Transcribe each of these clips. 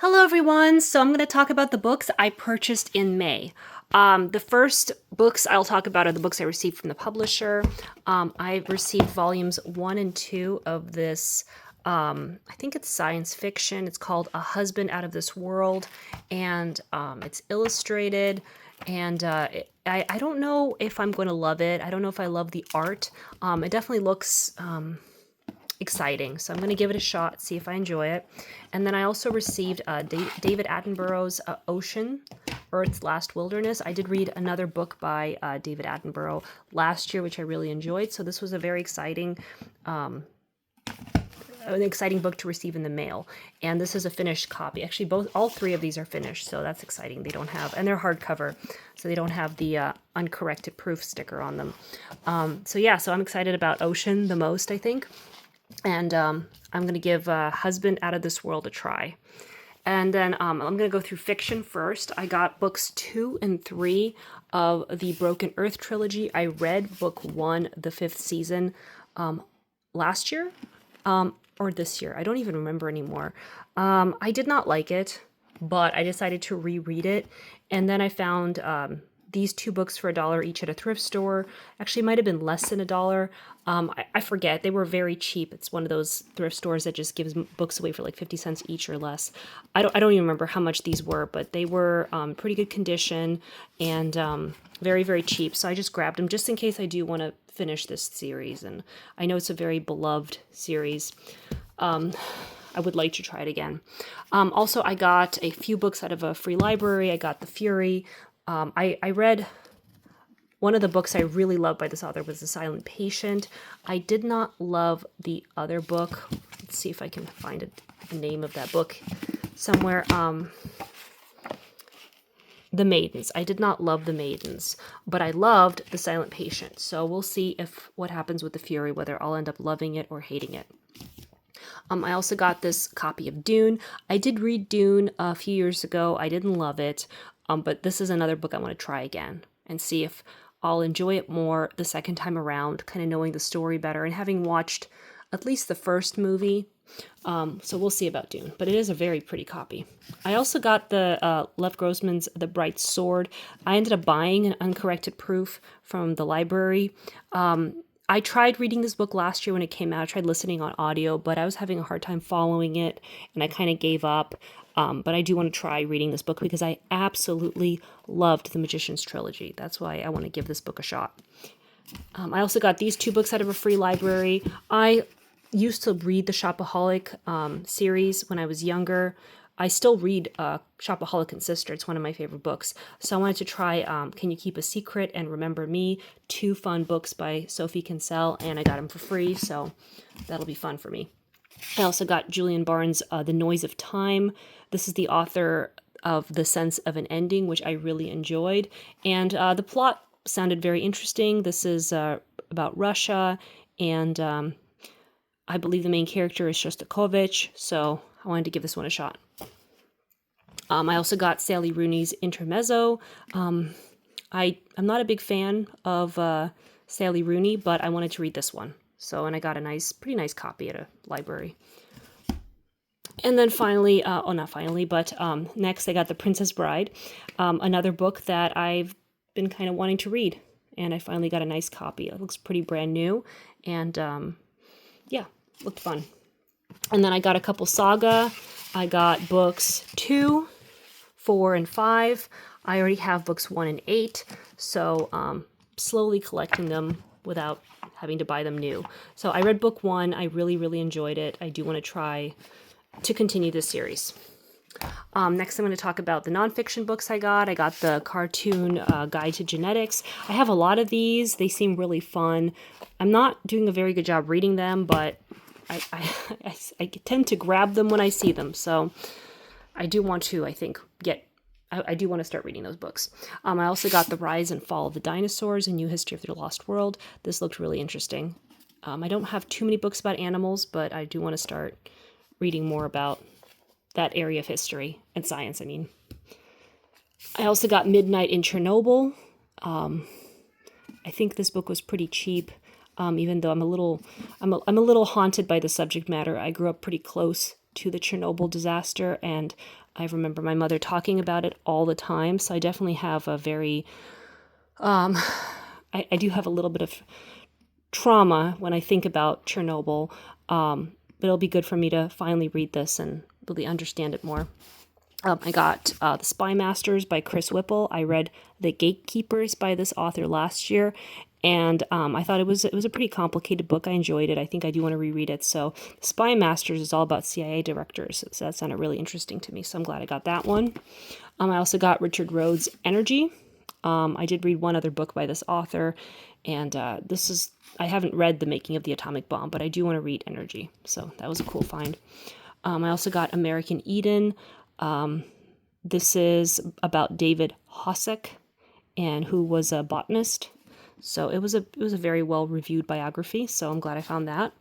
Hello, everyone. So I'm going to talk about the books I purchased in May. The first books I'll talk about are the books I received from the publisher. I received volumes 1 and 2 of this. I think it's science fiction. It's called A Husband Out of This World, and it's illustrated. And I don't know if I'm going to love it. I don't know if I love the art. It definitely looks exciting. So I'm going to give it a shot, see if I enjoy it. And then I also received David Attenborough's Ocean, Earth's Last Wilderness. I did read another book by David Attenborough last year, which I really enjoyed. So this was a very an exciting book to receive in the mail. And this is a finished copy. Actually, all three of these are finished, so that's exciting. They don't have, and they're hardcover, so they don't have the uncorrected proof sticker on them. So I'm excited about Ocean the most, I think. And I'm going to give Husband Out of This World a try. And then I'm going to go through fiction first. I got books 2 and 3 of the Broken Earth trilogy. I read book 1, the 5th season, last year or this year. I don't even remember anymore. I did not like it, but I decided to reread it. And then I found these 2 books for $1 each at a thrift store. Actually, it might have been less than $1. I forget. They were very cheap. It's one of those thrift stores that just gives books away for like 50 cents each or less. I don't even remember how much these were, but they were pretty good condition and very, very cheap. So I just grabbed them just in case I do want to finish this series. And I know it's a very beloved series. I would like to try it again. Also, I got a few books out of a free library. I got The Fury. I read one of the books I really loved by this author was The Silent Patient. I did not love the other book. Let's see if I can find the name of that book somewhere. The Maidens. I did not love The Maidens, but I loved The Silent Patient. So we'll see what happens with The Fury, whether I'll end up loving it or hating it. I also got this copy of Dune. I did read Dune a few years ago. I didn't love it. But this is another book I want to try again and see if I'll enjoy it more the second time around, kind of knowing the story better and having watched at least the first movie. So we'll see about Dune, but it is a very pretty copy. I also got the Lev Grossman's The Bright Sword. I ended up buying an uncorrected proof from the library. I tried reading this book last year when it came out. I tried listening on audio, but I was having a hard time following it, and I kind of gave up. But I do want to try reading this book because I absolutely loved the Magician's Trilogy. That's why I want to give this book a shot. I also got these 2 books out of a free library. I used to read the Shopaholic series when I was younger. I still read Shopaholic and Sister. It's one of my favorite books. So I wanted to try Can You Keep a Secret and Remember Me, 2 fun books by Sophie Kinsella, and I got them for free, so that'll be fun for me. I also got Julian Barnes' The Noise of Time. This is the author of The Sense of an Ending, which I really enjoyed. And the plot sounded very interesting. This is about Russia, and I believe the main character is Shostakovich, so I wanted to give this one a shot. I also got Sally Rooney's Intermezzo. I'm not a big fan of Sally Rooney, but I wanted to read this one. And I got a pretty nice copy at a library. And then finally, next I got The Princess Bride, another book that I've been kind of wanting to read. And I finally got a nice copy. It looks pretty brand new. And looked fun. And then I got a couple Saga. I got books 2, 4, and 5. I already have books 1 and 8. So slowly collecting them without having to buy them new. So I read book 1. I really, really enjoyed it. I do want to try to continue this series. Next, I'm going to talk about the nonfiction books I got. I got the cartoon Guide to Genetics. I have a lot of these. They seem really fun. I'm not doing a very good job reading them, but I tend to grab them when I see them. So I do want to, I do want to start reading those books. I also got The Rise and Fall of the Dinosaurs, A New History of the Lost World. This looked really interesting. I don't have too many books about animals, but I do want to start reading more about that area of history and science, I also got Midnight in Chernobyl. I think this book was pretty cheap, even though I'm a little haunted by the subject matter. I grew up pretty close to the Chernobyl disaster, and I remember my mother talking about it all the time. So I definitely have a very, I do have a little bit of trauma when I think about Chernobyl, but it'll be good for me to finally read this and really understand it more. I got The Spy Masters by Chris Whipple. I read The Gatekeepers by this author last year, and I thought it was a pretty complicated book. I enjoyed it. I think I do want to reread it. So The Spy Masters is all about CIA directors. So that sounded really interesting to me, so I'm glad I got that one. I also got Richard Rhodes' Energy. I did read one other book by this author, and I haven't read The Making of the Atomic Bomb, but I do want to read Energy. So that was a cool find. I also got American Eden. This is about David Hosack, and who was a botanist. So it was a very well reviewed biography. So I'm glad I found that.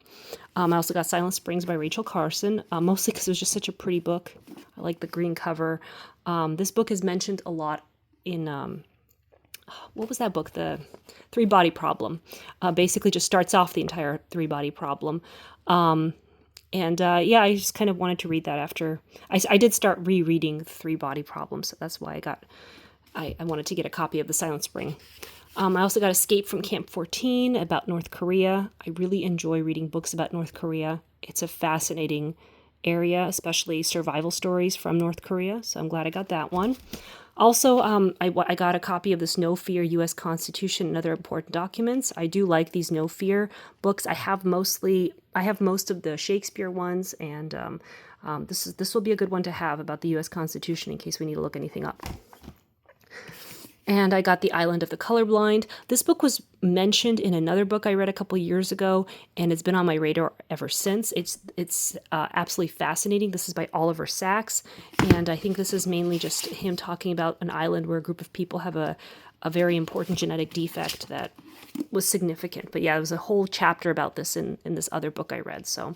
I also got Silent Springs by Rachel Carson, mostly because it was just such a pretty book. I like the green cover. This book is mentioned a lot in what was that book? The Three Body Problem. Basically, just starts off the entire Three Body Problem. I just kind of wanted to read that after I did start rereading Three Body Problems. So that's why I wanted to get a copy of The Silent Spring. I also got Escape from Camp 14 about North Korea. I really enjoy reading books about North Korea. It's a fascinating area, especially survival stories from North Korea. So I'm glad I got that one. Also, I got a copy of this No Fear U.S. Constitution and Other Important Documents. I do like these No Fear books. I have most of the Shakespeare ones, and this will be a good one to have about the U.S. Constitution in case we need to look anything up. And I got The Island of the Colorblind. This book was mentioned in another book I read a couple years ago, and it's been on my radar ever since. It's absolutely fascinating. This is by Oliver Sacks, and I think this is mainly just him talking about an island where a group of people have a very important genetic defect that was significant. But yeah, there was a whole chapter about this in this other book I read, so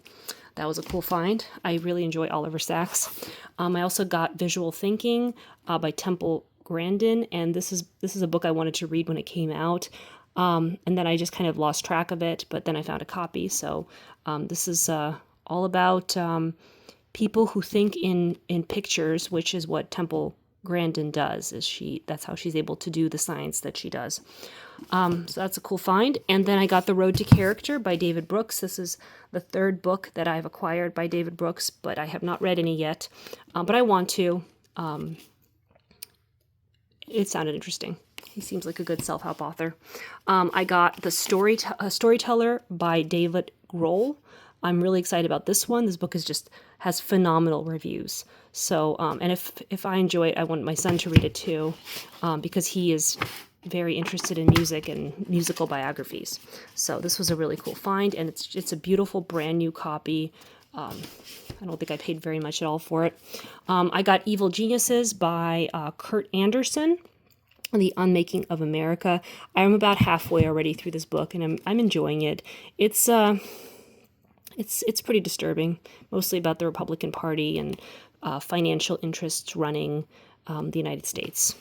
that was a cool find. I really enjoy Oliver Sacks. I also got Visual Thinking by Temple Grandin, and this is a book I wanted to read when it came out, and then I just kind of lost track of it, but then I found a copy. So this is all about people who think in pictures, which is what Temple Grandin does. That's how she's able to do the science that she does. So that's a cool find. And then I got The Road to Character by David Brooks. This is the third book that I've acquired by David Brooks, but I have not read any yet, but I want to. It sounded interesting. He seems like a good self-help author. I got The Storyteller by David Grohl. I'm really excited about this one. This book has phenomenal reviews. So, and if I enjoy it, I want my son to read it too, because he is very interested in music and musical biographies. So this was a really cool find, and it's a beautiful brand new copy. I don't think I paid very much at all for it. I got Evil Geniuses by Kurt Anderson, The Unmaking of America. I'm about halfway already through this book, and I'm enjoying it. It's pretty disturbing, mostly about the Republican Party and financial interests running the United States.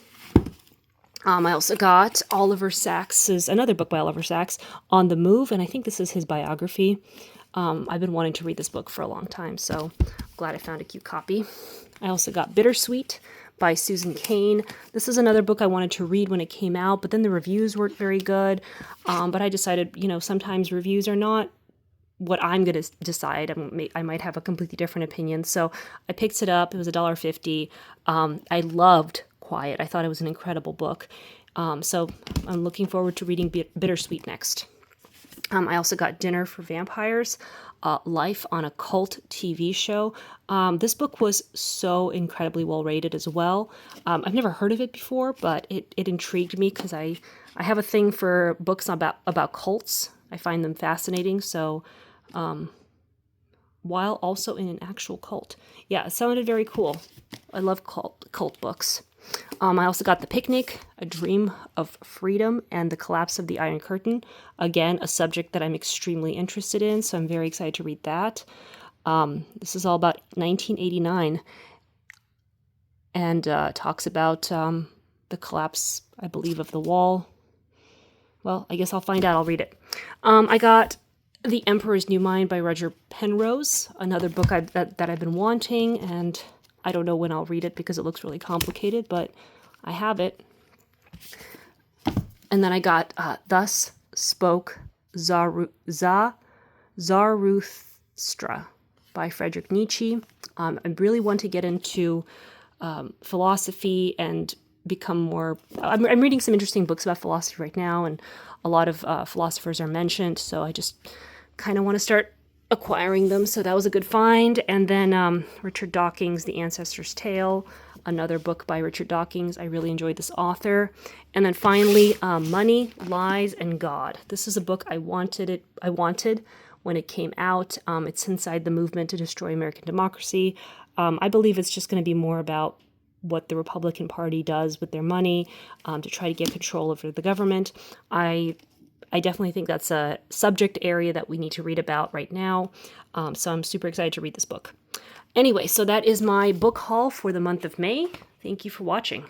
I also got another book by Oliver Sacks, On the Move, and I think this is his biography. I've been wanting to read this book for a long time, so I'm glad I found a cute copy. I also got Bittersweet by Susan Cain. This is another book I wanted to read when it came out, but then the reviews weren't very good. But I decided, sometimes reviews are not what I'm going to decide. I might have a completely different opinion. So I picked it up. It was $1.50. I loved Quiet. I thought it was an incredible book. So I'm looking forward to reading Bittersweet next. I also got Dinner for Vampires, Life on a Cult TV show. This book was so incredibly well rated as well. I've never heard of it before, but it intrigued me because I have a thing for books about cults. I find them fascinating. So while also in an actual cult. Yeah, it sounded very cool. I love cult books. I also got The Picnic, A Dream of Freedom, and The Collapse of the Iron Curtain. Again, a subject that I'm extremely interested in, so I'm very excited to read that. This is all about 1989 and talks about the collapse, I believe, of the wall. Well, I guess I'll find out. I'll read it. I got The Emperor's New Mind by Roger Penrose, another book that I've been wanting, and I don't know when I'll read it because it looks really complicated, but I have it. And then I got Thus Spoke Zarathustra by Friedrich Nietzsche. I really want to get into philosophy and become more... I'm reading some interesting books about philosophy right now, and a lot of philosophers are mentioned, so I just kind of want to start acquiring them. So that was a good find. And then Richard Dawkins' The Ancestor's Tale, another book by Richard Dawkins. I really enjoyed this author. And then finally, Money, Lies, and God. This is a book I wanted when it came out. It's inside the movement to destroy American democracy. I believe it's just going to be more about what the Republican Party does with their money to try to get control over the government. I definitely think that's a subject area that we need to read about right now. So I'm super excited to read this book. Anyway, so that is my book haul for the month of May. Thank you for watching.